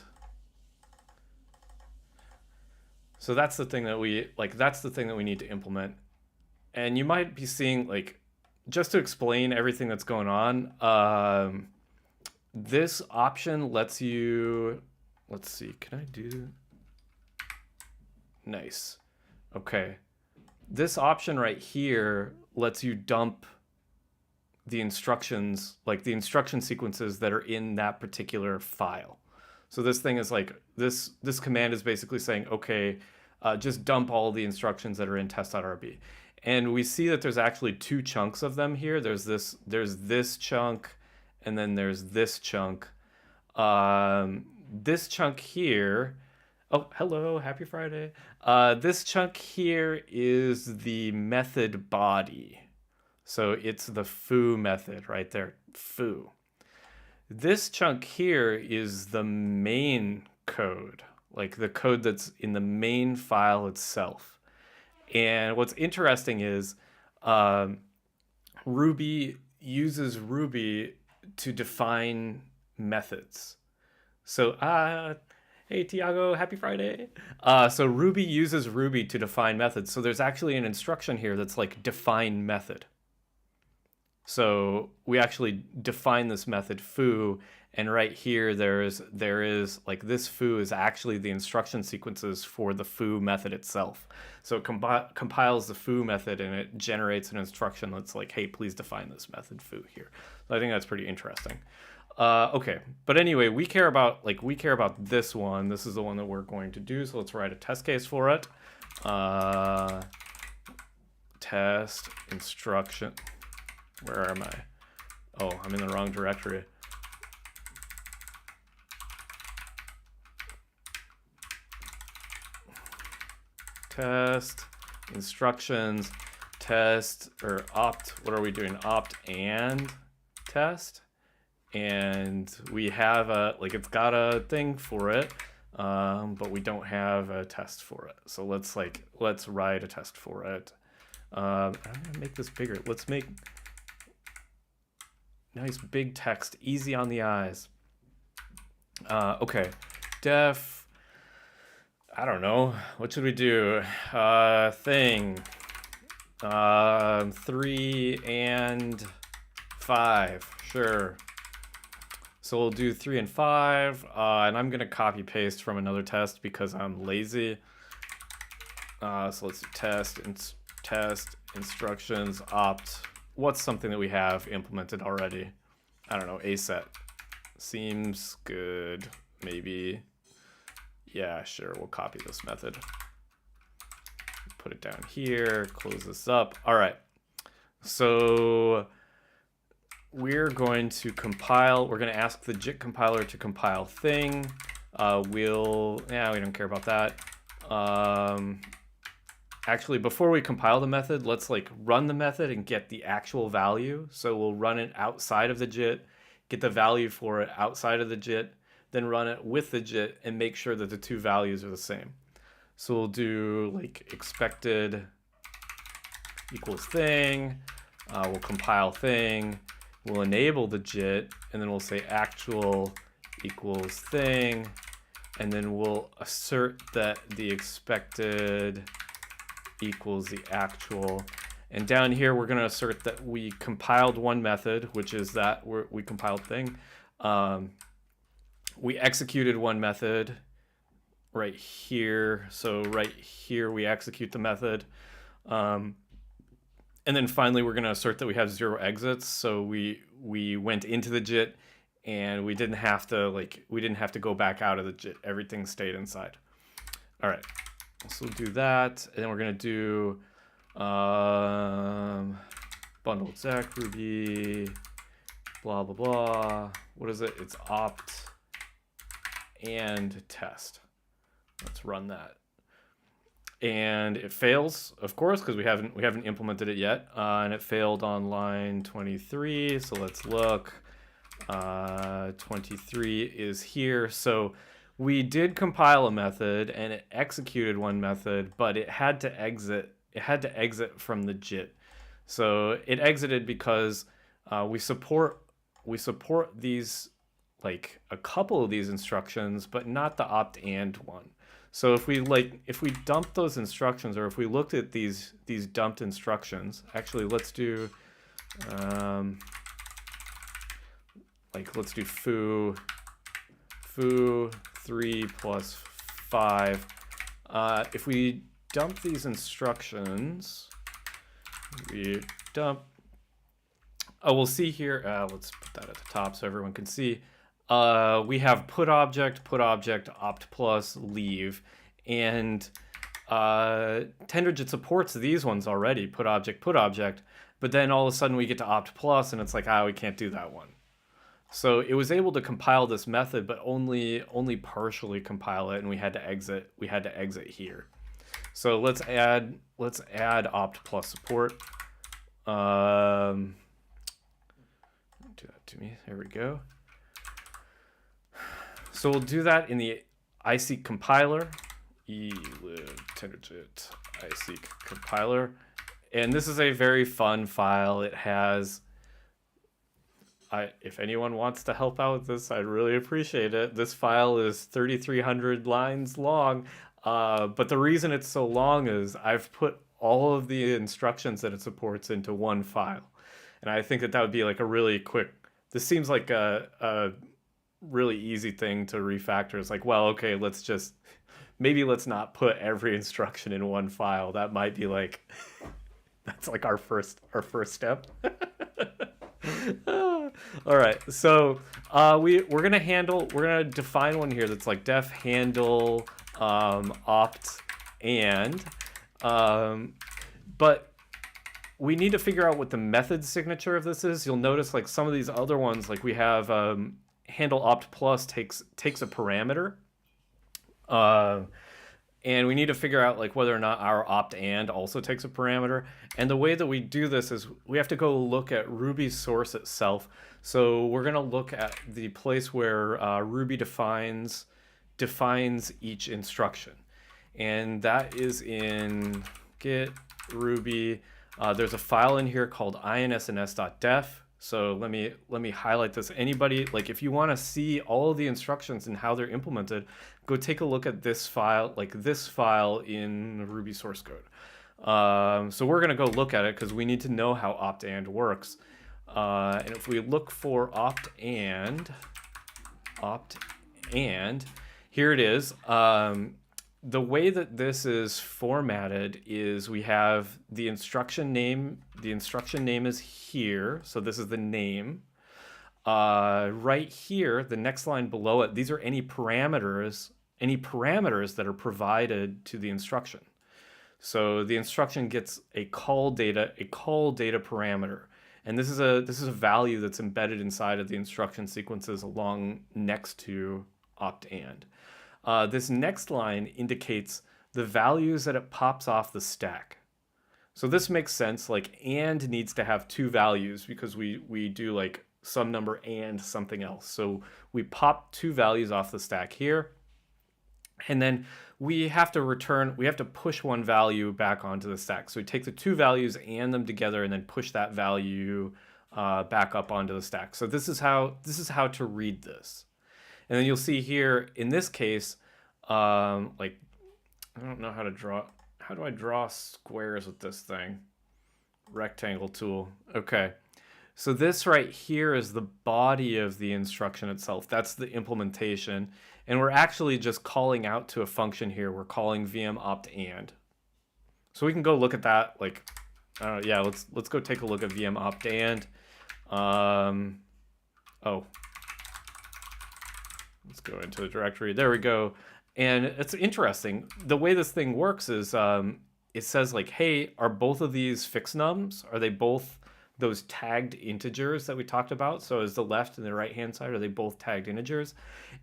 So that's the thing that we need to implement. And you might be seeing, like, just to explain everything that's going on, this option lets you, let's see, can I do, nice. Okay. This option right here lets you dump the instructions, like the instruction sequences that are in that particular file. So this thing is like, this command is basically saying, okay, just dump all the instructions that are in test.rb. And we see that there's actually two chunks of them here. There's this chunk, and then there's this chunk. This chunk here, oh, hello, happy Friday. This chunk here is the method body. So it's the foo method right there, foo. This chunk here is the main code, like the code that's in the main file itself. And what's interesting is Ruby uses Ruby to define methods. So, hey Tiago, happy Friday. So Ruby uses Ruby to define methods. So there's actually an instruction here that's like define method. So we actually define this method foo, and right here there is like this foo is actually the instruction sequences for the foo method itself. So it compiles the foo method and it generates an instruction that's like, hey, please define this method foo here. So I think that's pretty interesting. Okay, but anyway, we care about this one. This is the one that we're going to do. So let's write a test case for it. Test instruction. Where am I? Oh, I'm in the wrong directory. Test instructions, test, or opt, what are we doing? Opt and test. And we have a, like, it's got a thing for it, but we don't have a test for it. So let's write a test for it. I'm gonna make this bigger. Let's make nice big text, easy on the eyes. Okay, def, I don't know, what should we do? Thing, 3 and 5, sure. So we'll do 3 and 5, and I'm gonna copy paste from another test because I'm lazy. So let's do test instructions, opt. What's something that we have implemented already? I don't know, aset. Seems good, maybe. Yeah, sure, we'll copy this method. Put it down here, close this up. All right, so we're going to compile, we're gonna ask the JIT compiler to compile thing. We don't care about that. Actually, before we compile the method, let's like run the method and get the actual value. So we'll run it outside of the JIT, get the value for it outside of the JIT, then run it with the JIT and make sure that the two values are the same. So we'll do like expected equals thing, we'll compile thing, we'll enable the JIT, and then we'll say actual equals thing, and then we'll assert that the expected equals the actual. And down here, we're going to assert that we compiled one method, which is that we compiled thing. We executed one method right here. So right here, we execute the method. And then finally, we're going to assert that we have 0 exits. So we went into the JIT and we didn't have to go back out of the JIT. Everything stayed inside. All right. So we'll do that, and then we're gonna do bundle exec Ruby, blah blah blah. What is it? It's opt and test. Let's run that, and it fails, of course, because we haven't implemented it yet, and it failed on line 23. So let's look. 23 is here. So we did compile a method and it executed one method, but it had to exit. It had to exit from the JIT. So it exited because we support these, like a couple of these instructions, but not the opt and one. So if we dump those instructions, or if we looked at these dumped instructions, actually let's do Like let's do foo 3 plus 5. If we dump these instructions, we dump, oh, we'll see here, let's put that at the top so everyone can see. We have put object, opt plus, leave, and TenderJIT supports these ones already, put object, but then all of a sudden we get to opt plus and it's like, we can't do that one. So it was able to compile this method, but only partially compile it, and we had to exit here. So let's add opt plus support. Do that to me. There we go. So we'll do that in the iseek compiler. elib TenderJIT iseek compiler. And this is a very fun file. It has, if anyone wants to help out with this, I'd really appreciate it. This file is 3,300 lines long, but the reason it's so long is I've put all of the instructions that it supports into one file. And I think that would be like a really quick, this seems like a really easy thing to refactor. It's like, well, okay, maybe let's not put every instruction in one file. That might be like, that's like our first step. All right, so we're gonna define one here that's like def handle opt and, but we need to figure out what the method signature of this is. You'll notice like some of these other ones, like we have handle opt plus takes a parameter, and we need to figure out like whether or not our opt and also takes a parameter. And the way that we do this is we have to go look at Ruby's source itself. So we're gonna look at the place where Ruby defines each instruction, and that is in git ruby. There's a file in here called insns.def. So let me highlight this. Anybody, like if you want to see all of the instructions and how they're implemented, go take a look at this file, in Ruby source code. So we're going to go look at it because we need to know how opt and works. And if we look for opt and, here it is. The way that this is formatted is we have the instruction name. The instruction name is here. So this is the name. Right here, the next line below it, these are any parameters that are provided to the instruction. So the instruction gets a call data parameter. And this is a value that's embedded inside of the instruction sequences along next to opt and. This next line indicates the values that it pops off the stack. So this makes sense, like and needs to have two values because we do like some number and something else. So we pop two values off the stack here, and then we have to push one value back onto the stack. So we take the two values and them together and then push that value back up onto the stack. So this is how to read this. And then you'll see here, in this case, like, I don't know how to draw. How do I draw squares with this thing? Rectangle tool. Okay. So this right here is the body of the instruction itself. That's the implementation. And we're actually just calling out to a function here. We're calling VM opt and. So we can go look at that. Like, yeah, let's go take a look at VM opt and. Let's go into the directory. There we go. And it's interesting. The way this thing works is it says like, hey, are both of these fixed nums? Are they both those tagged integers that we talked about? So is the left and the right hand side, are they both tagged integers?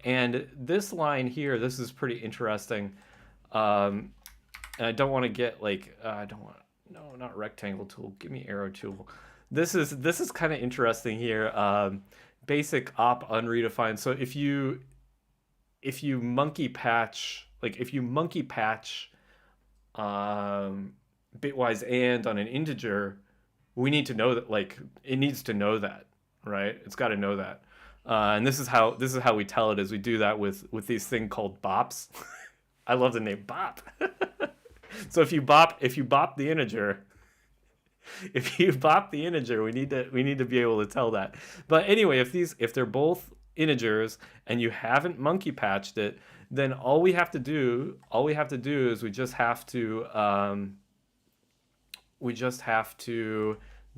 And this line here, this is pretty interesting. And I don't want to get like, no, not rectangle tool. Give me arrow tool. This is kind of interesting here. Basic op unredefined. So if you monkey patch bitwise and on an integer, we need to know that, like, it needs to know that, right? It's got to know that. And this is how we tell it, is we do that with these thing called bops. I love the name bop. So if you bop the integer, if you pop the integer, we need to be able to tell that. But anyway, if they're both integers and you haven't monkey patched it, then all we have to do is we just have to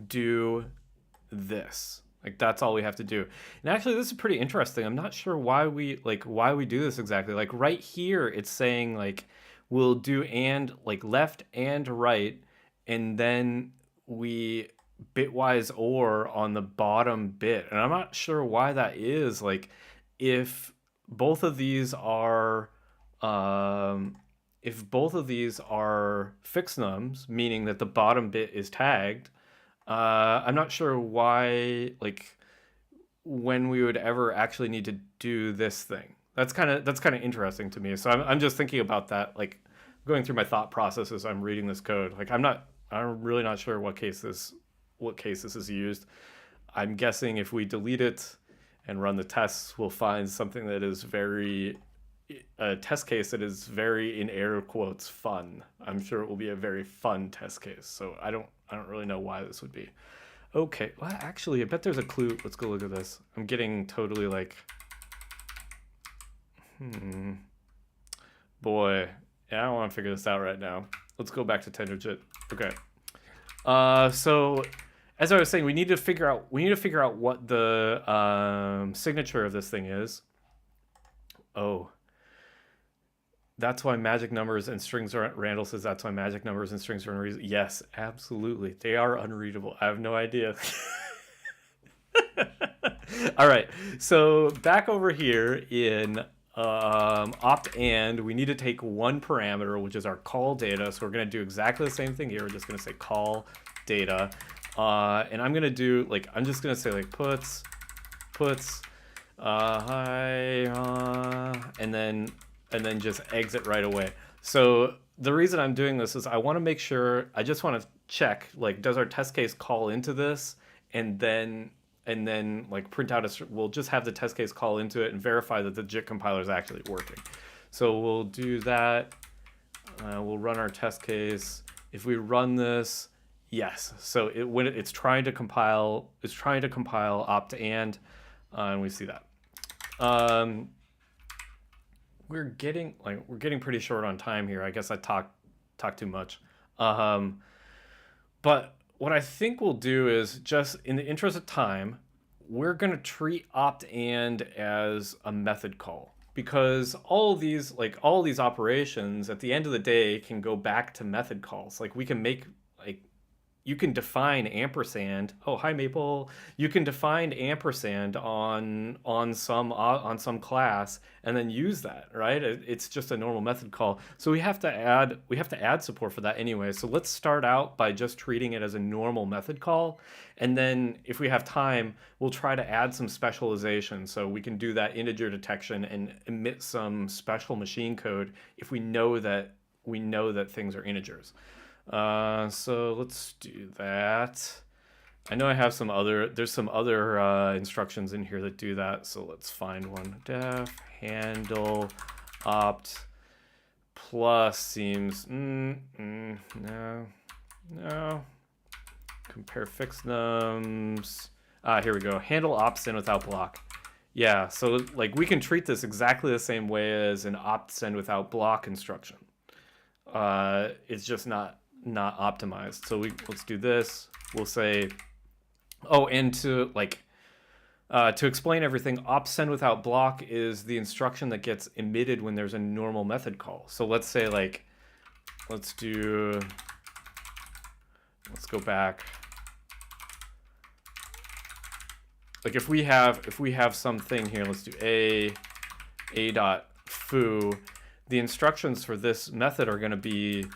do this. Like that's all we have to do. And actually this is pretty interesting. I'm not sure why we do this exactly. Like right here it's saying like we'll do and like left and right, and then we bitwise OR on the bottom bit. And I'm not sure why that is. Like if both of these are um if both of these are fixed nums, meaning that the bottom bit is tagged, I'm not sure why, like, when we would ever actually need to do this thing. That's kind of interesting to me. So I'm just thinking about that, like, going through my thought process as I'm reading this code. Like, I'm really not sure what case this is used. I'm guessing if we delete it and run the tests, we'll find something that is a test case that is very, in air quotes, fun. I'm sure it will be a very fun test case. So I don't really know why this would be. Okay, well, actually, I bet there's a clue. Let's go look at this. I'm getting totally like, boy, yeah, I don't want to figure this out right now. Let's go back to TenderJIT. Okay. So as I was saying, we need to figure out what the signature of this thing is. Oh. That's why magic numbers and strings are, Randall says that's why magic numbers and strings are unreadable. Yes, absolutely. They are unreadable. I have no idea. All right. So back over here in opt and, we need to take one parameter, which is our call data. So we're going to do exactly the same thing here. We're just going to say call data. And I'm going to do, like, I'm just going to say, like, puts, hi, and then just exit right away. So the reason I'm doing this is I want to make sure, I just want to check, like, does our test case call into this, and then like print out we'll just have the test case call into it and verify that the JIT compiler is actually working. So we'll do that. We'll run our test case. If we run this, yes. So when it's trying to compile opt and we see that. We're getting pretty short on time here. I guess I talked too much. But what I think we'll do is, just in the interest of time, we're going to treat opt and as a method call, because all of these operations at the end of the day can go back to method calls. Like we can make, like, you can define ampersand. Oh, hi Maple. You can define ampersand on some class and then use that, right? It's just a normal method call. So we have to add support for that anyway. So let's start out by just treating it as a normal method call, and then if we have time, we'll try to add some specialization so we can do that integer detection and emit some special machine code if we know that things are integers. So let's do that. I know I have there's some other instructions in here that do that. So let's find one. Def handle opt plus seems, no. Compare fixed nums. Here we go. Handle opt send without block. Yeah, so like we can treat this exactly the same way as an opt send without block instruction. It's just not optimized. So let's do this. We'll say, oh, and to explain everything, opt send without block is the instruction that gets emitted when there's a normal method call. So let's say, like, let's go back. Like if we have something here, let's do a dot foo. The instructions for this method are going to be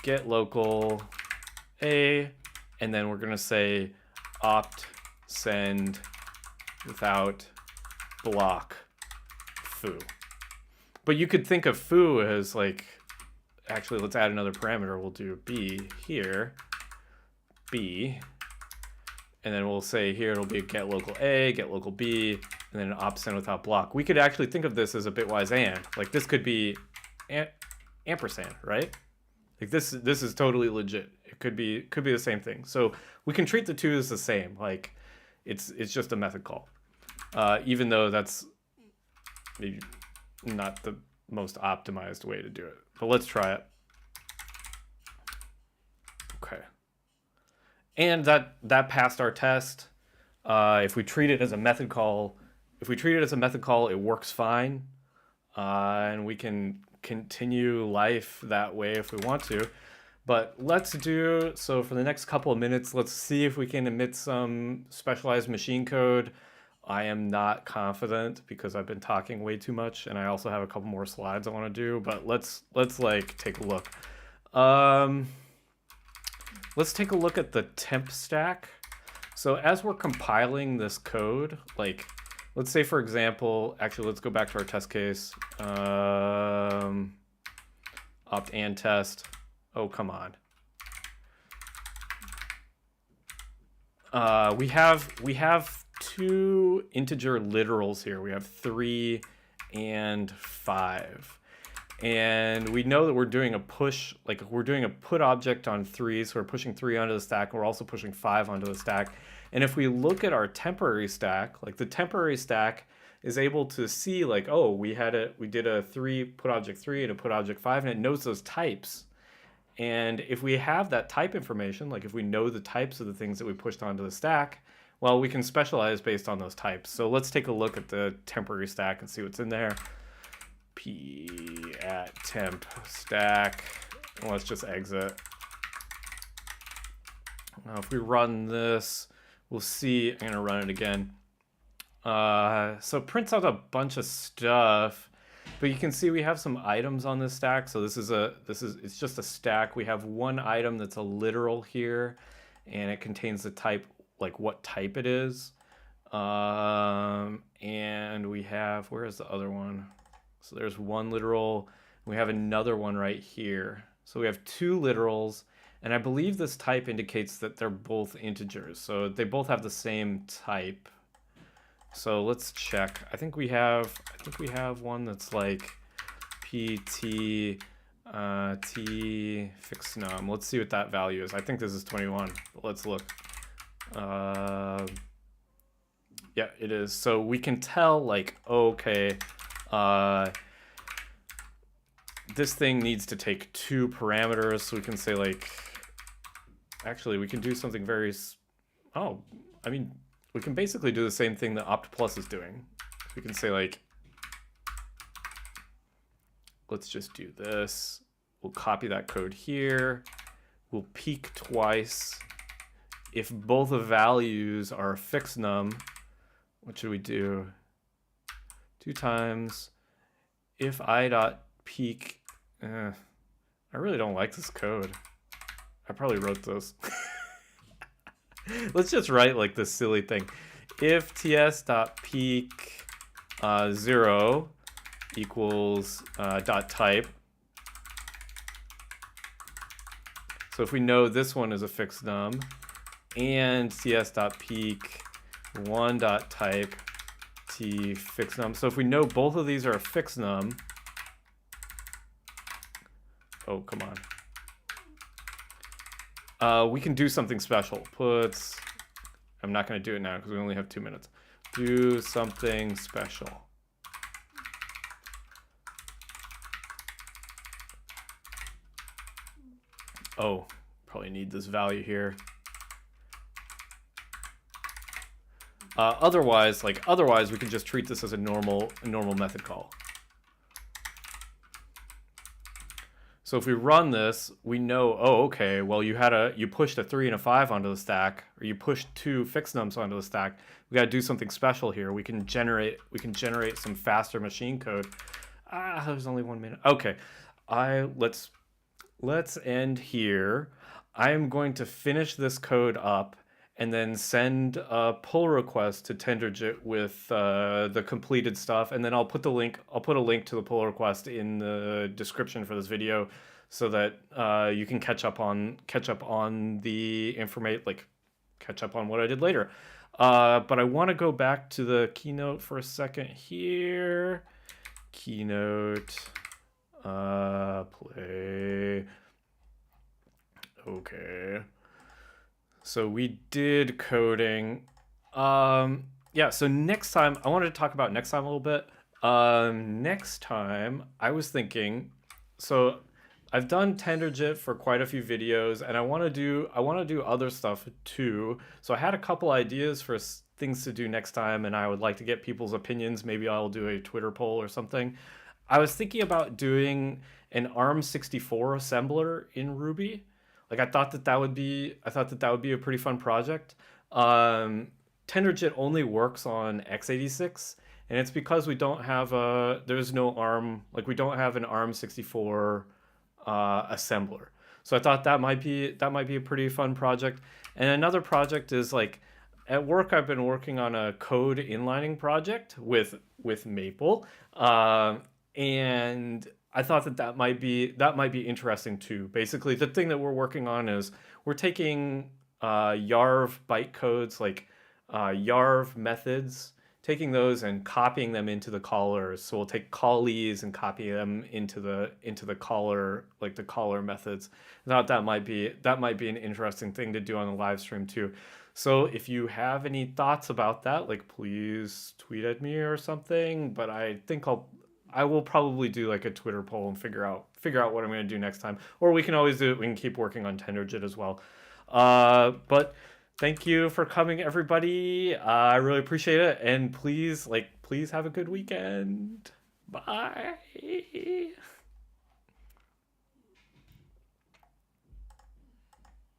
get local a, and then we're going to say opt send without block foo. But you could think of foo as, like, actually let's add another parameter. We'll do b here, b, and then we'll say here it'll be get local a, get local b, and then opt send without block. We could actually think of this as a bitwise and. Like this could be ampersand, right? Like this is totally legit. It could be the same thing. So we can treat the two as the same. Like it's just a method call, even though that's maybe not the most optimized way to do it. But let's try it. Okay. And that passed our test. If we treat it as a method call, it works fine, and we can continue life that way if we want to. But let's do so for the next couple of minutes. Let's see if we can emit some specialized machine code. I am not confident because I've been talking way too much, and I also have a couple more slides I want to do. But let's like take a look. Let's take a look at the temp stack. So as we're compiling this code, like let's say for example, actually let's go back to our test case. Opt and test. Oh, come on. We have two integer literals here. We have 3 and 5. And we know that we're doing a push, like we're doing a put object on 3, so we're pushing 3 onto the stack, and we're also pushing 5 onto the stack. And if we look at our temporary stack, like the temporary stack is able to see like, oh, we did a 3 put object 3 and a put object 5, and it knows those types. And if we have that type information, like if we know the types of the things that we pushed onto the stack, well, we can specialize based on those types. So let's take a look at the temporary stack and see what's in there. P at temp stack. And let's just exit. Now, if we run this, we'll see. I'm gonna run it again. So it prints out a bunch of stuff, but you can see we have some items on this stack. So it's just a stack. We have one item that's a literal here, and it contains the type, like what type it is. And we have, where is the other one? So there's one literal. We have another one right here. So we have 2 literals, and I believe this type indicates that they're both integers. So they both have the same type. So let's check. I think we have one that's like pt t fixed num. Let's see what that value is. I think this is 21. But let's look. Yeah, it is. So we can tell like, okay, this thing needs to take 2 parameters. So we can say like, actually we can do something very, we can basically do the same thing that opt plus is doing. We can say like, let's just do this. We'll copy that code here. We'll peek twice. If both the values are fixed num, what should we do? 2 times if I dot peek. I really don't like this code. I probably wrote this. Let's just write like this silly thing. If ts.peek 0 equals dot type. So if we know this one is a fixed num, and ts.peek 1.type t fixed num. So if we know both of these are a fixed num, oh, come on. We can do something special. Puts, I'm not going to do it now because we only have 2 minutes. Do something special. Oh, probably need this value here. Otherwise we can just treat this as a normal method call. So if we run this, we know, oh, okay, well you pushed a 3 and a 5 onto the stack, or you pushed 2 fixed nums onto the stack. We got to do something special here. We can generate some faster machine code. There's only 1 minute. Okay, let's end here. I am going to finish this code up and then send a pull request to TenderJIT with the completed stuff, and then I'll put a link to the pull request in the description for this video, so that you can catch up on the information, like catch up on what I did later. But I want to go back to the keynote for a second here. Keynote, play. Okay. So we did coding. Yeah, so next time, I wanted to talk about next time a little bit. Next time, I was thinking, so I've done TenderJIT for quite a few videos, and I want to do other stuff too. So I had a couple ideas for things to do next time, and I would like to get people's opinions. Maybe I'll do a Twitter poll or something. I was thinking about doing an ARM64 assembler in Ruby. Like I thought that that would be a pretty fun project. Um, TenderJIT only works on x86, and it's because we don't have a there's no ARM, like we don't have an ARM 64 assembler. So I thought that might be a pretty fun project. And another project is like at work I've been working on a code inlining project with Maple, and I thought that might be interesting too. Basically, the thing that we're working on is we're taking Yarv bytecodes, like Yarv methods, taking those and copying them into the callers. So we'll take callees and copy them into the caller, like the caller methods. I thought that might be an interesting thing to do on the live stream too. So if you have any thoughts about that, like please tweet at me or something. But I will probably do like a Twitter poll and figure out what I'm going to do next time. Or we can always do it. We can keep working on TenderJIT as well. But thank you for coming, everybody. I really appreciate it. And please have a good weekend. Bye.